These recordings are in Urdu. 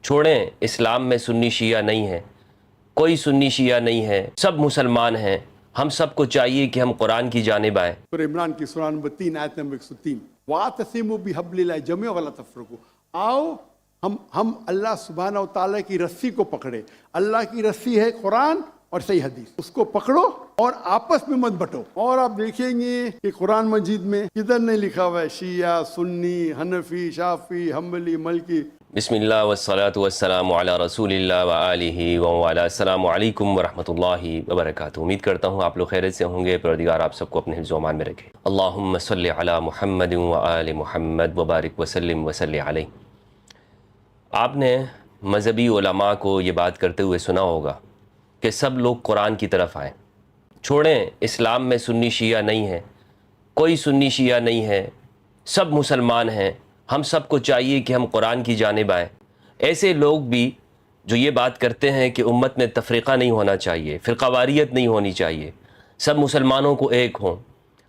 چھوڑیں، اسلام میں سنی شیعہ نہیں ہے، کوئی سنی شیعہ نہیں ہے، سب مسلمان ہیں۔ ہم سب کو چاہیے کہ ہم قرآن کی جانب آئیں۔ سورہ عمران کی سورہ نمبر 3 آیت نمبر 103 وَاعْتَصِمُوا بِحَبْلِ اللَّهِ جَمِيعًا وَلَا تَفَرَّقُوا۔ آؤ ہم اللہ سبحانہ و تعالیٰ کی رسی کو پکڑے۔ اللہ کی رسی ہے قرآن اور صحیح حدیث، اس کو پکڑو اور آپس میں مت بٹو۔ اور آپ دیکھیں گے کہ قرآن مجید میں کدھر نہیں لکھا ہوا ہے شیعہ، سنی، حنفی، شافعی، حنبلی، مالکی۔ بسم اللہ والصلاة والسلام علی رسول اللہ وآلہ وعلا۔ السلام علیکم ورحمۃ اللہ وبرکاتہ۔ امید کرتا ہوں آپ لوگ خیریت سے ہوں گے۔ پروردگار آپ سب کو اپنے حفظ و امان میں رکھے۔ اللہم صلی علی محمد وآل محمد وبارک وسلم وصلی علیہ۔ آپ نے مذہبی علماء کو یہ بات کرتے ہوئے سنا ہوگا کہ سب لوگ قرآن کی طرف آئیں۔ چھوڑیں، اسلام میں سنی شیعہ نہیں ہے، کوئی سنی شیعہ نہیں ہے، سب مسلمان ہیں۔ ہم سب کو چاہیے کہ ہم قرآن کی جانب آئیں۔ ایسے لوگ بھی جو یہ بات کرتے ہیں کہ امت میں تفریقہ نہیں ہونا چاہیے، فرقہ واریت نہیں ہونی چاہیے، سب مسلمانوں کو ایک ہوں،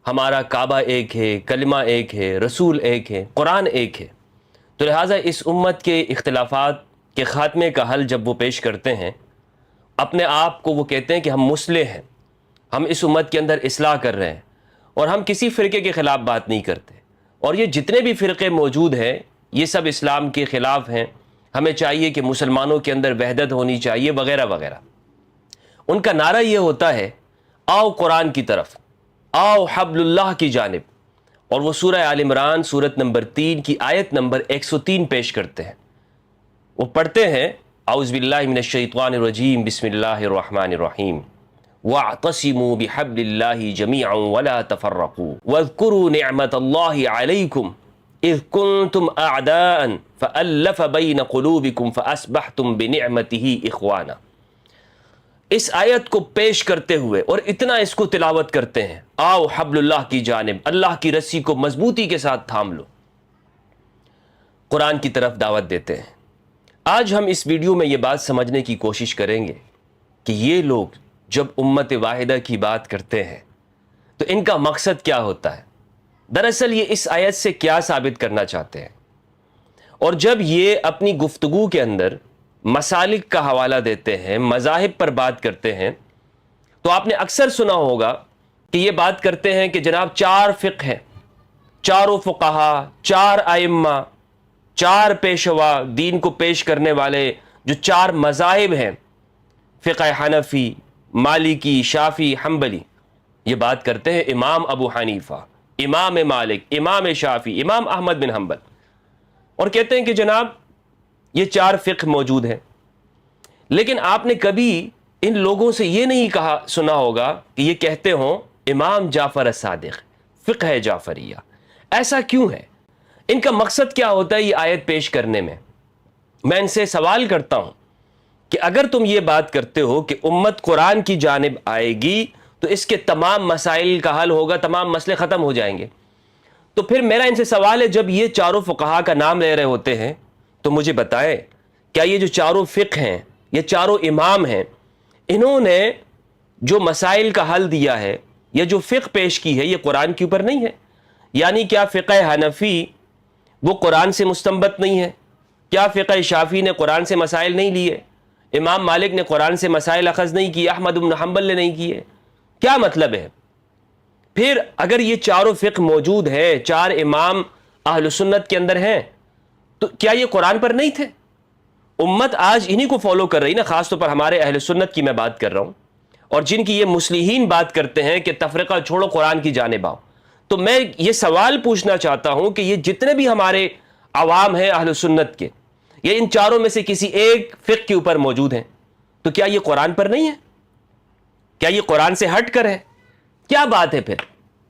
ہمارا کعبہ ایک ہے، کلمہ ایک ہے، رسول ایک ہے، قرآن ایک ہے۔ تو لہٰذا اس امت کے اختلافات کے خاتمے کا حل جب وہ پیش کرتے ہیں، اپنے آپ کو وہ کہتے ہیں کہ ہم مصلح ہیں، ہم اس امت کے اندر اصلاح کر رہے ہیں، اور ہم کسی فرقے کے خلاف بات نہیں کرتے۔ اور یہ جتنے بھی فرقے موجود ہیں یہ سب اسلام کے خلاف ہیں، ہمیں چاہیے کہ مسلمانوں کے اندر وحدت ہونی چاہیے وغیرہ وغیرہ۔ ان کا نعرہ یہ ہوتا ہے آؤ قرآن کی طرف، آؤ حبل اللہ کی جانب۔ اور وہ سورہ آل عمران سورت نمبر 3 کی آیت نمبر 103 پیش کرتے ہیں۔ وہ پڑھتے ہیں اعوذ باللہ من الشیطان الرجیم بسم اللہ الرحمن الرحیم وَاعْتَصِمُوا بِحَبْلِ اللَّهِ جَمِيعًا وَلَا تَفَرَّقُوا وَاذْكُرُوا نِعْمَةَ اللَّهِ عَلَيْكُمْ إِذْ كُنْتُمْ أَعْدَاءً فَأَلَّفَ بَيْنَ قُلُوبِكُمْ فَأَصْبَحْتُمْ بِنِعْمَتِهِ إِخْوَانًا۔ اس آیت کو پیش کرتے ہوئے اور اتنا اس کو تلاوت کرتے ہیں، آؤ حبل اللہ کی جانب، اللہ کی رسی کو مضبوطی کے ساتھ تھام لو، قرآن کی طرف دعوت دیتے ہیں۔ آج ہم اس ویڈیو میں یہ بات سمجھنے کی کوشش کریں گے کہ یہ لوگ جب امت واحدہ کی بات کرتے ہیں تو ان کا مقصد کیا ہوتا ہے، دراصل یہ اس آیت سے کیا ثابت کرنا چاہتے ہیں۔ اور جب یہ اپنی گفتگو کے اندر مسالک کا حوالہ دیتے ہیں، مذاہب پر بات کرتے ہیں، تو آپ نے اکثر سنا ہوگا کہ یہ بات کرتے ہیں کہ جناب 4 فقہ ہیں، چاروں فقہا، 4 ائمہ، 4 پیشوا، دین کو پیش کرنے والے جو 4 مذاہب ہیں، فقہ حنفی، مالکی، شافعی، حنبلی، یہ بات کرتے ہیں امام ابو حنیفہ، امام مالک، امام شافعی، امام احمد بن حنبل، اور کہتے ہیں کہ جناب یہ 4 فقہ موجود ہیں۔ لیکن آپ نے کبھی ان لوگوں سے یہ نہیں کہا سنا ہوگا کہ یہ کہتے ہوں امام جعفر الصادق، فقہ جعفریہ۔ ایسا کیوں ہے؟ ان کا مقصد کیا ہوتا ہے یہ آیت پیش کرنے میں؟ میں ان سے سوال کرتا ہوں کہ اگر تم یہ بات کرتے ہو کہ امت قرآن کی جانب آئے گی تو اس کے تمام مسائل کا حل ہوگا، تمام مسئلے ختم ہو جائیں گے، تو پھر میرا ان سے سوال ہے جب یہ 4 فقہا کا نام لے رہے ہوتے ہیں تو مجھے بتائیں کیا یہ جو 4 فقہ ہیں، یہ 4 امام ہیں، انہوں نے جو مسائل کا حل دیا ہے یا جو فقہ پیش کی ہے یہ قرآن کے اوپر نہیں ہے؟ یعنی کیا فقہ حنفی وہ قرآن سے مستنبط نہیں ہے؟ کیا فقہ شافعی نے قرآن سے مسائل نہیں لیے؟ امام مالک نے قرآن سے مسائل اخذ نہیں کیے؟ احمد بن حنبل نے نہیں کیے؟ کیا مطلب ہے؟ پھر اگر یہ 4 فقہ موجود ہے، 4 امام اہل سنت کے اندر ہیں، تو کیا یہ قرآن پر نہیں تھے؟ امت آج انہی کو فالو کر رہی نا، خاص طور پر ہمارے اہل سنت کی میں بات کر رہا ہوں، اور جن کی یہ مصلحین بات کرتے ہیں کہ تفرقہ چھوڑو قرآن کی جانب آؤ۔ تو میں یہ سوال پوچھنا چاہتا ہوں کہ یہ جتنے بھی ہمارے عوام ہیں اہل سنت کے، یہ ان 4 میں سے کسی ایک فقہ کے اوپر موجود ہیں، تو کیا یہ قرآن پر نہیں ہے؟ کیا یہ قرآن سے ہٹ کر ہے؟ کیا بات ہے پھر؟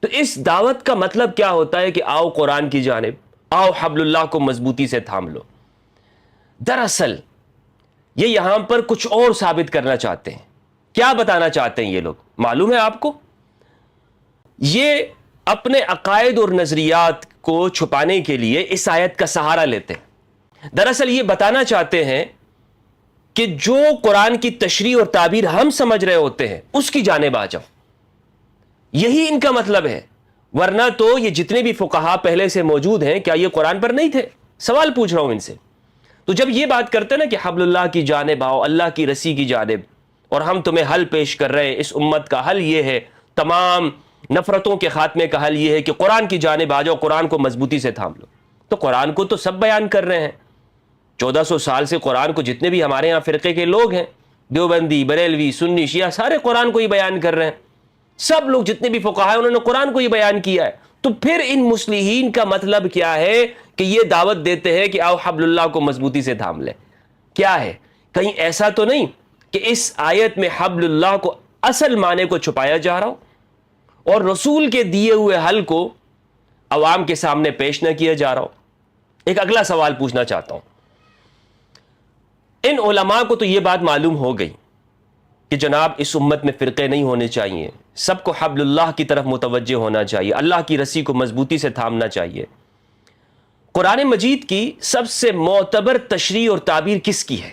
تو اس دعوت کا مطلب کیا ہوتا ہے کہ آؤ قرآن کی جانب، آؤ حبل اللہ کو مضبوطی سے تھام لو؟ دراصل یہ یہاں پر کچھ اور ثابت کرنا چاہتے ہیں۔ کیا بتانا چاہتے ہیں یہ لوگ معلوم ہے آپ کو؟ یہ اپنے عقائد اور نظریات کو چھپانے کے لیے اس آیت کا سہارا لیتے ہیں۔ دراصل یہ بتانا چاہتے ہیں کہ جو قرآن کی تشریح اور تعبیر ہم سمجھ رہے ہوتے ہیں اس کی جانب آ جاؤ، یہی ان کا مطلب ہے۔ ورنہ تو یہ جتنے بھی فقہا پہلے سے موجود ہیں کیا یہ قرآن پر نہیں تھے؟ سوال پوچھ رہا ہوں ان سے۔ تو جب یہ بات کرتے ہیں نا کہ حبل اللہ کی جانب آؤ، اللہ کی رسی کی جانب، اور ہم تمہیں حل پیش کر رہے ہیں، اس امت کا حل یہ ہے، تمام نفرتوں کے خاتمے کا حل یہ ہے کہ قرآن کی جانب آ جاؤ، قرآن کو مضبوطی سے تھام لو. تو قرآن کو تو سب بیان کر رہے ہیں. 1400 سال سے قرآن کو جتنے بھی ہمارے یہاں فرقے کے لوگ ہیں، دیوبندی، بریلوی، سنی، شیعہ، سارے قرآن کو ہی بیان کر رہے ہیں. سب لوگ جتنے بھی فقہا ہیں انہوں نے قرآن کو ہی بیان کیا ہے. تو پھر ان مصلحین کا مطلب کیا ہے کہ یہ دعوت دیتے ہیں کہ آؤ حبل اللہ کو مضبوطی سے تھام لے؟ کیا ہے؟ کہیں ایسا تو نہیں کہ اس آیت میں حبل اللہ کو اصل معنی کو چھپایا جا رہا ہو اور رسول کے دیے ہوئے حل کو عوام کے سامنے پیش نہ کیا جا رہا ہو؟ ایک اگلا سوال پوچھنا چاہتا ہوں. ان علماء کو تو یہ بات معلوم ہو گئی کہ جناب اس امت میں فرقے نہیں ہونے چاہیے، سب کو حبل اللہ کی طرف متوجہ ہونا چاہیے، اللہ کی رسی کو مضبوطی سے تھامنا چاہیے. قرآن مجید کی سب سے معتبر تشریح اور تعبیر کس کی ہے؟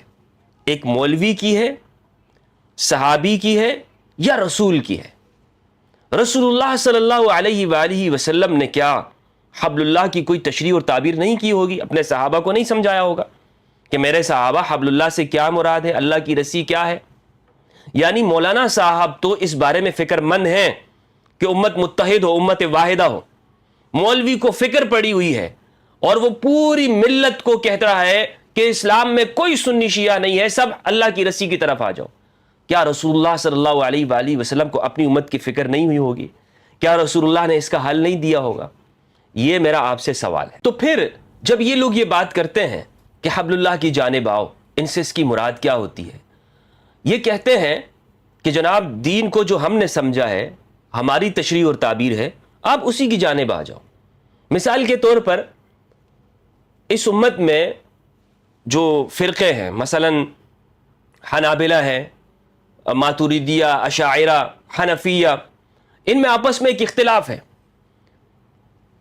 ایک مولوی کی ہے، صحابی کی ہے، یا رسول کی ہے؟ رسول اللہ صلی اللہ علیہ وآلہ وسلم نے کیا حبل اللہ کی کوئی تشریح اور تعبیر نہیں کی ہوگی؟ اپنے صحابہ کو نہیں سمجھایا ہوگا کہ میرے صحابہ حبل اللہ سے کیا مراد ہے، اللہ کی رسی کیا ہے؟ یعنی مولانا صاحب تو اس بارے میں فکر مند ہیں کہ امت متحد ہو، امت واحدہ ہو. مولوی کو فکر پڑی ہوئی ہے اور وہ پوری ملت کو کہتا ہے کہ اسلام میں کوئی سنی شیعہ نہیں ہے، سب اللہ کی رسی کی طرف آ جاؤ. کیا رسول اللہ صلی اللہ علیہ وآلہ وسلم کو اپنی امت کی فکر نہیں ہوئی ہوگی؟ کیا رسول اللہ نے اس کا حل نہیں دیا ہوگا؟ یہ میرا آپ سے سوال ہے. تو پھر جب یہ لوگ یہ بات کرتے ہیں کہ حبل اللہ کی جانب آؤ، ان سے اس کی مراد کیا ہوتی ہے؟ یہ کہتے ہیں کہ جناب دین کو جو ہم نے سمجھا ہے، ہماری تشریح اور تعبیر ہے، آپ اسی کی جانب آ جاؤ. مثال کے طور پر اس امت میں جو فرقے ہیں، مثلا حنابلہ ہیں، ماتوریدیہ، اشاعرہ، حنفیہ، ان میں آپس میں ایک اختلاف ہے.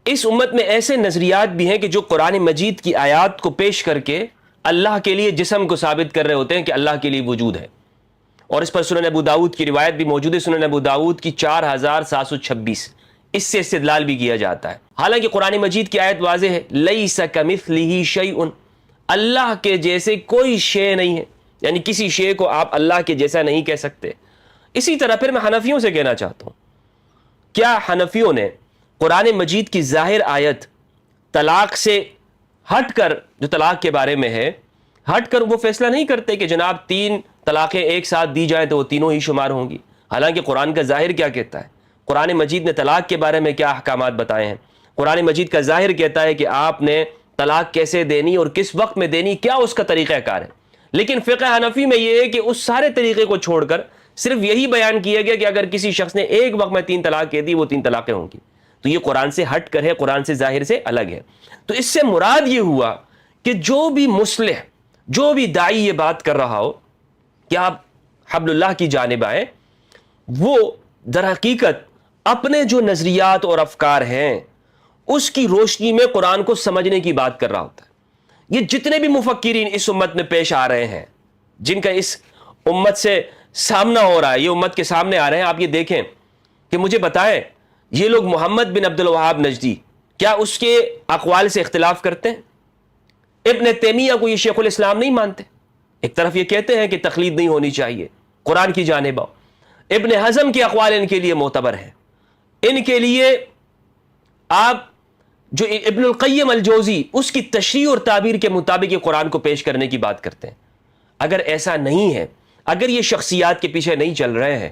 اس امت میں ایسے نظریات بھی ہیں کہ جو قرآن مجید کی آیات کو پیش کر کے اللہ کے لیے جسم کو ثابت کر رہے ہوتے ہیں کہ اللہ کے لیے وجود ہے. اور اس پر سنن ابو داؤد کی روایت بھی موجود ہے، سنن ابو داؤد کی 4726، اس سے استدلال بھی کیا جاتا ہے. حالانکہ قرآن مجید کی آیت واضح ہے، لیس کمثلہ شیء، اللہ کے جیسے کوئی شے نہیں ہے، یعنی کسی شے کو آپ اللہ کے جیسا نہیں کہہ سکتے. اسی طرح پھر میں حنفیوں سے کہنا چاہتا ہوں، کیا حنفیوں نے قرآن مجید کی ظاہر آیت طلاق سے ہٹ کر، جو طلاق کے بارے میں ہے، ہٹ کر وہ فیصلہ نہیں کرتے کہ جناب 3 طلاقیں ایک ساتھ دی جائیں تو وہ تینوں ہی شمار ہوں گی؟ حالانکہ قرآن کا ظاہر کیا کہتا ہے؟ قرآن مجید نے طلاق کے بارے میں کیا احکامات بتائے ہیں؟ قرآن مجید کا ظاہر کہتا ہے کہ آپ نے طلاق کیسے دینی اور کس وقت میں دینی، کیا اس کا طریقہ کار ہے. لیکن فقہ حنفی میں یہ ہے کہ اس سارے طریقے کو چھوڑ کر صرف یہی بیان کیا گیا کہ اگر کسی شخص نے ایک وقت میں 3 طلاق کہہ دی وہ 3 طلاقیں ہوں گی. تو یہ قرآن سے ہٹ کر ہے، قرآن سے ظاہر سے الگ ہے. تو اس سے مراد یہ ہوا کہ جو بھی مصلح، جو بھی داعی یہ بات کر رہا ہو کہ آپ حبل اللہ کی جانب آئیں، وہ در حقیقت اپنے جو نظریات اور افکار ہیں اس کی روشنی میں قرآن کو سمجھنے کی بات کر رہا ہوتا ہے. یہ جتنے بھی مفکرین اس امت میں پیش آ رہے ہیں، جن کا اس امت سے سامنا ہو رہا ہے، یہ امت کے سامنے آ رہے ہیں، آپ یہ دیکھیں کہ مجھے بتائیں یہ لوگ محمد بن عبد الوہاب نجدی، کیا اس کے اقوال سے اختلاف کرتے ہیں؟ ابن تیمیہ کو یہ شیخ الاسلام نہیں مانتے. ایک طرف یہ کہتے ہیں کہ تقلید نہیں ہونی چاہیے، قرآن کی جانب آؤ. ابن حزم کے اقوال ان کے لیے معتبر ہیں. ان کے لیے آپ جو ابن القیم الجوزی، اس کی تشریح اور تعبیر کے مطابق یہ قرآن کو پیش کرنے کی بات کرتے ہیں. اگر ایسا نہیں ہے، اگر یہ شخصیات کے پیچھے نہیں چل رہے ہیں،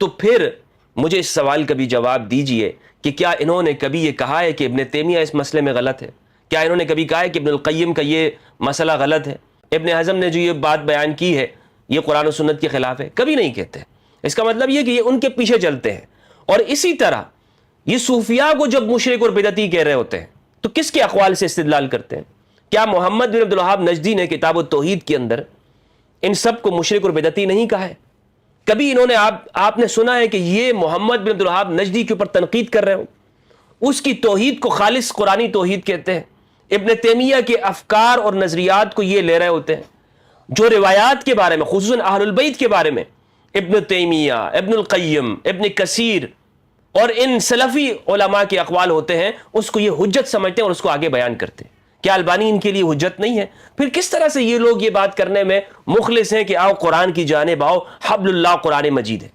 تو پھر مجھے اس سوال کا بھی جواب دیجئے کہ کیا انہوں نے کبھی یہ کہا ہے کہ ابن تیمیہ اس مسئلے میں غلط ہے؟ کیا انہوں نے کبھی کہا ہے کہ ابن القیم کا یہ مسئلہ غلط ہے؟ ابن حزم نے جو یہ بات بیان کی ہے یہ قرآن و سنت کے خلاف ہے؟ کبھی نہیں کہتے. اس کا مطلب یہ کہ یہ ان کے پیچھے چلتے ہیں. اور اسی طرح یہ صوفیاء کو جب مشرک اور بدعتی کہہ رہے ہوتے ہیں تو کس کے اقوال سے استدلال کرتے ہیں؟ کیا محمد بن عبد الوہاب نجدی نے کتاب التوحید کے اندر ان سب کو مشرک اور بدعتی نہیں کہا ہے؟ کبھی انہوں نے آپ نے سنا ہے کہ یہ محمد بن عبد الوہاب نجدی کے اوپر تنقید کر رہے ہوں؟ اس کی توحید کو خالص قرآنی توحید کہتے ہیں. ابن تیمیہ کے افکار اور نظریات کو یہ لے رہے ہوتے ہیں. جو روایات کے بارے میں، خصوصاً اہل البیت کے بارے میں، ابن تیمیہ، ابن القیم، ابن کثیر اور ان سلفی علماء کے اقوال ہوتے ہیں، اس کو یہ حجت سمجھتے ہیں اور اس کو آگے بیان کرتے ہیں کیا البانی ان کے لیے حجت نہیں ہے؟ پھر کس طرح سے یہ لوگ یہ بات کرنے میں مخلص ہیں کہ آؤ قرآن کی جانب آؤ، حبل اللہ قرآن مجید ہے؟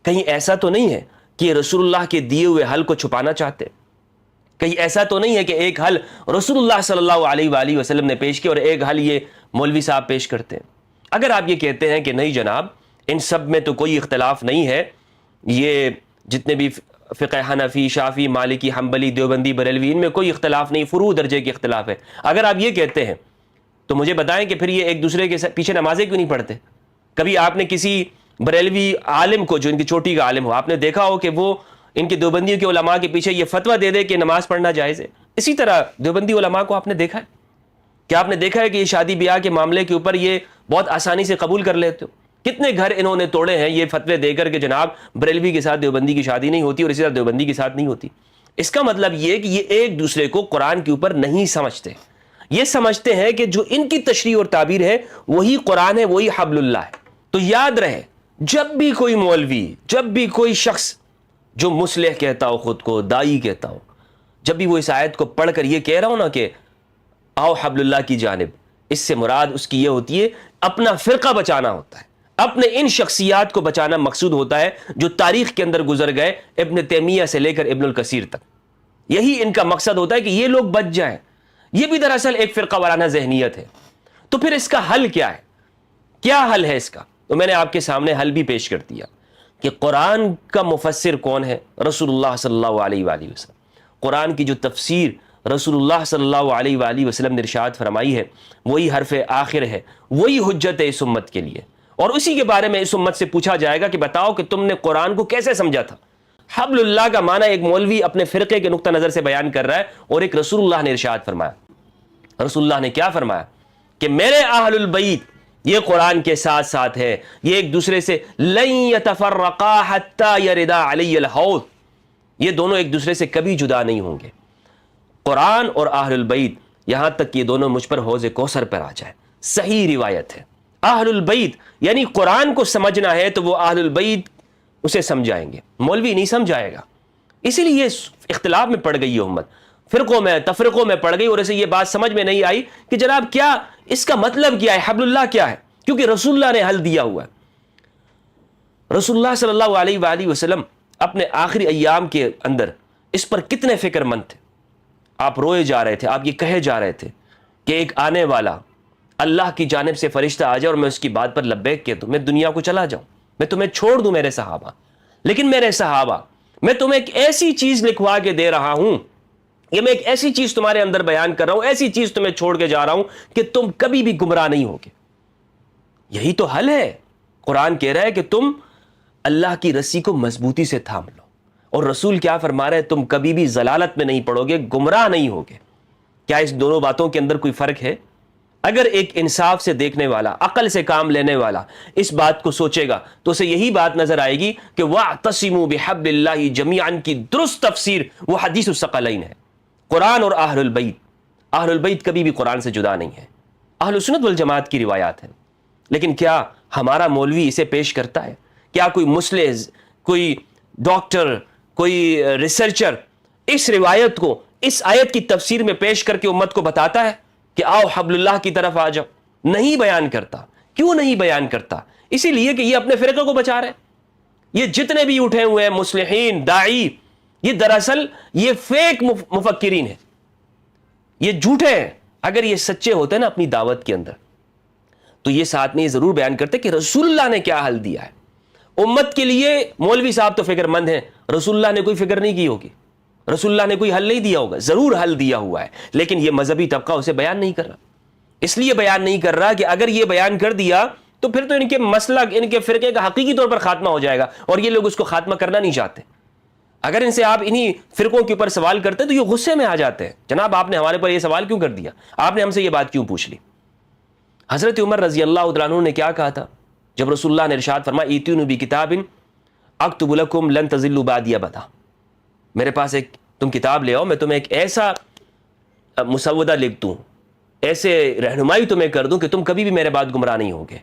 کہیں ایسا تو نہیں ہے کہ یہ رسول اللہ کے دیے ہوئے حل کو چھپانا چاہتے؟ کہیں ایسا تو نہیں ہے کہ ایک حل رسول اللہ صلی اللہ علیہ وآلہ وسلم نے پیش کیا اور ایک حل یہ مولوی صاحب پیش کرتے ہیں؟ اگر آپ یہ کہتے ہیں کہ نہیں جناب ان سب میں تو کوئی اختلاف نہیں ہے، یہ جتنے بھی فقہ حنفی، شافعی، مالکی، حنبلی، دیوبندی، بریلوی، ان میں کوئی اختلاف نہیں، فروع درجے کے اختلاف ہے، اگر آپ یہ کہتے ہیں تو مجھے بتائیں کہ پھر یہ ایک دوسرے کے پیچھے نمازیں کیوں نہیں پڑھتے؟ کبھی آپ نے کسی بریلوی عالم کو، جو ان کی چوٹی کا عالم ہو، آپ نے دیکھا ہو کہ وہ ان کے دیوبندیوں کے علماء کے پیچھے یہ فتویٰ دے دے کہ نماز پڑھنا جائز ہے؟ اسی طرح دیوبندی علماء کو آپ نے دیکھا ہے کہ آپ نے دیکھا ہے کہ یہ شادی بیاہ کے معاملے کے اوپر یہ بہت آسانی سے قبول کر لیتے ہو؟ کتنے گھر انہوں نے توڑے ہیں یہ فتوے دے کر کہ جناب بریلوی کے ساتھ دیوبندی کی شادی نہیں ہوتی اور اسی طرح دیوبندی کے ساتھ نہیں ہوتی۔ اس کا مطلب یہ کہ یہ ایک دوسرے کو قرآن کے اوپر نہیں سمجھتے، یہ سمجھتے ہیں کہ جو ان کی تشریح اور تعبیر ہے وہی قرآن ہے، وہی حبل اللہ ہے۔ تو یاد رہے، جب بھی کوئی مولوی، جب بھی کوئی شخص جو مصلح کہتا ہو، خود کو دائی کہتا ہو، جب بھی وہ اس آیت کو پڑھ کر یہ کہہ رہا ہو نا کہ آؤ حبل اللہ کی جانب، اس سے مراد اس کی یہ ہوتی ہے اپنا فرقہ بچانا ہوتا ہے، اپنے ان شخصیات کو بچانا مقصود ہوتا ہے جو تاریخ کے اندر گزر گئے، ابن تیمیہ سے لے کر ابن الکثیر تک۔ یہی ان کا مقصد ہوتا ہے کہ یہ لوگ بچ جائیں۔ یہ بھی دراصل ایک فرقہ وارانہ ذہنیت ہے۔ تو پھر اس کا حل کیا ہے؟ کیا حل ہے اس کا؟ تو میں نے آپ کے سامنے حل بھی پیش کر دیا کہ قرآن کا مفسر کون ہے؟ رسول اللہ صلی اللہ علیہ وآلہ وسلم۔ قرآن کی جو تفسیر رسول اللہ صلی اللہ علیہ وآلہ وسلم نے ارشاد فرمائی ہے وہی حرف آخر ہے، وہی حجت ہے اس امت کے لیے، اور اسی کے بارے میں اس امت سے پوچھا جائے گا کہ بتاؤ کہ تم نے قرآن کو کیسے سمجھا تھا؟ حبل اللہ کا معنی ایک مولوی اپنے فرقے کے نقطہ نظر سے بیان کر رہا ہے، اور ایک رسول اللہ نے ارشاد فرمایا۔ رسول اللہ نے کیا فرمایا؟ کہ میرے اہل البیت یہ قرآن کے ساتھ ساتھ ہے، یہ ایک دوسرے سے لن یتفرقا حتی یردا علی الحوض، یہ دونوں ایک دوسرے سے کبھی جدا نہیں ہوں گے۔ قرآن اور اہل البیت، یہاں تک کہ یہ دونوں مجھ پر حوض کوثر پر آ جائیں۔ صحیح روایت ہے۔ اہل البیت یعنی قرآن کو سمجھنا ہے تو وہ اہل البیت اسے سمجھائیں گے، مولوی نہیں سمجھائے گا۔ اسی لیے یہ اختلاف میں پڑ گئی یہ امت، فرقوں میں، تفرقوں میں پڑ گئی، اور اسے یہ بات سمجھ میں نہیں آئی کہ جناب کیا اس کا مطلب کیا ہے، حبل اللہ کیا ہے، کیونکہ رسول اللہ نے حل دیا ہوا ہے۔ رسول اللہ صلی اللہ علیہ وآلہ وسلم اپنے آخری ایام کے اندر اس پر کتنے فکر مند تھے۔ آپ روئے جا رہے تھے، آپ یہ کہے جا رہے تھے کہ ایک آنے والا اللہ کی جانب سے فرشتہ آ جائے اور میں اس کی بات پر لبیک کہہ دوں، میں دنیا کو چلا جاؤں، میں تمہیں چھوڑ دوں میرے صحابہ، لیکن میرے صحابہ میں تمہیں ایک ایسی چیز لکھوا کے دے رہا ہوں، یہ میں ایک ایسی چیز تمہارے اندر بیان کر رہا ہوں، ایسی چیز تمہیں چھوڑ کے جا رہا ہوں کہ تم کبھی بھی گمراہ نہیں ہوگے۔ یہی تو حل ہے۔ قرآن کہہ رہا ہے کہ تم اللہ کی رسی کو مضبوطی سے تھام لو، اور رسول کیا فرما رہے ہیں؟ تم کبھی بھی ضلالت میں نہیں پڑو گے، گمراہ نہیں ہوگے۔ کیا اس دونوں باتوں کے اندر کوئی فرق ہے؟ اگر ایک انصاف سے دیکھنے والا، عقل سے کام لینے والا اس بات کو سوچے گا تو اسے یہی بات نظر آئے گی کہ وَاعْتَصِمُوا بِحَبْلِ اللَّهِ جَمِيعًا کی درست تفسیر وہ حدیث الثقلین ہے، قرآن اور اہل البیت۔ اہل البیت کبھی بھی قرآن سے جدا نہیں ہے، اہل سنت والجماعت کی روایات ہیں۔ لیکن کیا ہمارا مولوی اسے پیش کرتا ہے؟ کیا کوئی مصلح، کوئی ڈاکٹر، کوئی ریسرچر اس روایت کو اس آیت کی تفسیر میں پیش کر کے امت کو بتاتا ہے کہ آؤ حبل اللہ کی طرف آ جاؤ؟ نہیں بیان کرتا۔ کیوں نہیں بیان کرتا؟ اسی لیے کہ یہ اپنے فرقے کو بچا رہے ہیں۔ یہ جتنے بھی اٹھے ہوئے ہیں مصلحین، داعی، یہ دراصل یہ فیک مفکرین ہیں، یہ جھوٹے ہیں۔ اگر یہ سچے ہوتے نا اپنی دعوت کے اندر تو یہ ساتھ میں یہ ضرور بیان کرتے کہ رسول اللہ نے کیا حل دیا ہے امت کے لیے۔ مولوی صاحب تو فکر مند ہیں، رسول اللہ نے کوئی فکر نہیں کی ہوگی، رسول اللہ نے کوئی حل نہیں دیا ہوگا، ضرور حل دیا ہوا ہے، لیکن یہ مذہبی طبقہ اسے بیان نہیں کر رہا۔ اس لیے بیان نہیں کر رہا کہ اگر یہ بیان کر دیا تو پھر تو ان کے مسلک، ان کے فرقے کا حقیقی طور پر خاتمہ ہو جائے گا، اور یہ لوگ اس کو خاتمہ کرنا نہیں چاہتے۔ اگر ان سے آپ انہی فرقوں کے اوپر سوال کرتے تو یہ غصے میں آ جاتے ہیں، جناب آپ نے ہمارے پر یہ سوال کیوں کر دیا، آپ نے ہم سے یہ بات کیوں پوچھ لی۔ حضرت عمر رضی اللہ عنہ نے کیا کہا تھا جب رسول اللہ نے ارشاد فرمایا ایتونی بکتاب اکتب لکم لن تضلوا بعدی ابدا، میرے پاس ایک تم کتاب لے آؤ، میں تمہیں ایک ایسا مسودہ لکھ دوں، ایسے رہنمائی تمہیں کر دوں کہ تم کبھی بھی میرے بعد گمراہ نہیں ہوگے۔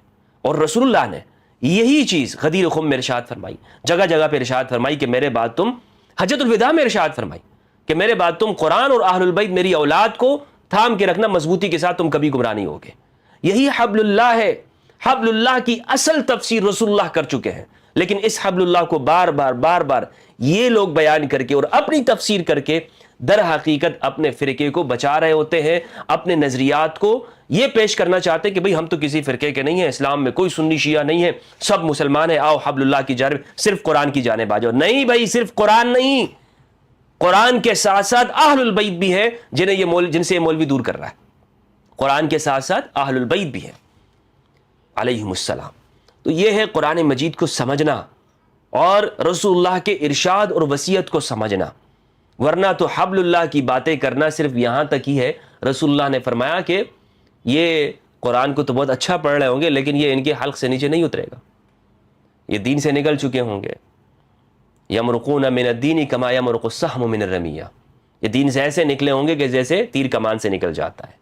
اور رسول اللہ نے یہی چیز غدیر خم میں ارشاد فرمائی، جگہ جگہ پہ ارشاد فرمائی کہ میرے بعد تم، حجۃ الوداع میں ارشاد فرمائی کہ میرے بعد تم قرآن اور اہل البیت، میری اولاد کو تھام کے رکھنا مضبوطی کے ساتھ، تم کبھی گمراہ نہیں ہوگے۔ یہی حبل اللہ ہے۔ حبل اللہ کی اصل تفسیر رسول اللہ کر چکے ہیں، لیکن اس حبل اللہ کو بار بار یہ لوگ بیان کر کے اور اپنی تفسیر کر کے در حقیقت اپنے فرقے کو بچا رہے ہوتے ہیں، اپنے نظریات کو یہ پیش کرنا چاہتے ہیں کہ بھئی ہم تو کسی فرقے کے نہیں ہیں، اسلام میں کوئی سنی شیعہ نہیں ہے، سب مسلمان ہیں، آؤ حبل اللہ کی جانب، صرف قرآن کی جانب آ جاؤ۔ نہیں بھائی، صرف قرآن نہیں، قرآن کے ساتھ ساتھ اہل البیت بھی ہیں جن سے یہ مولوی دور کر رہا ہے۔ قرآن کے ساتھ ساتھ اہل البیت بھی ہیں علیہم السلام۔ تو یہ ہے قرآن مجید کو سمجھنا اور رسول اللہ کے ارشاد اور وصیت کو سمجھنا، ورنہ تو حبل اللہ کی باتیں کرنا صرف یہاں تک ہی ہے۔ رسول اللہ نے فرمایا کہ یہ قرآن کو تو بہت اچھا پڑھ رہے ہوں گے، لیکن یہ ان کے حلق سے نیچے نہیں اترے گا، یہ دین سے نکل چکے ہوں گے۔ یمرقون من الدین کما یمرق السہم من الرمیہ، یہ دین سے ایسے نکلے ہوں گے کہ جیسے تیر کمان سے نکل جاتا ہے۔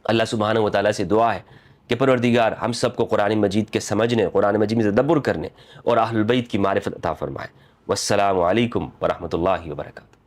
اللہ سبحانہ و تعالیٰ سے دعا ہے کہ پروردگار ہم سب کو قرآن مجید کے سمجھنے، قرآن مجید میں تدبر کرنے اور اہل البیت کی معرفت عطا فرمائے۔ والسلام علیکم ورحمۃ اللہ وبرکاتہ۔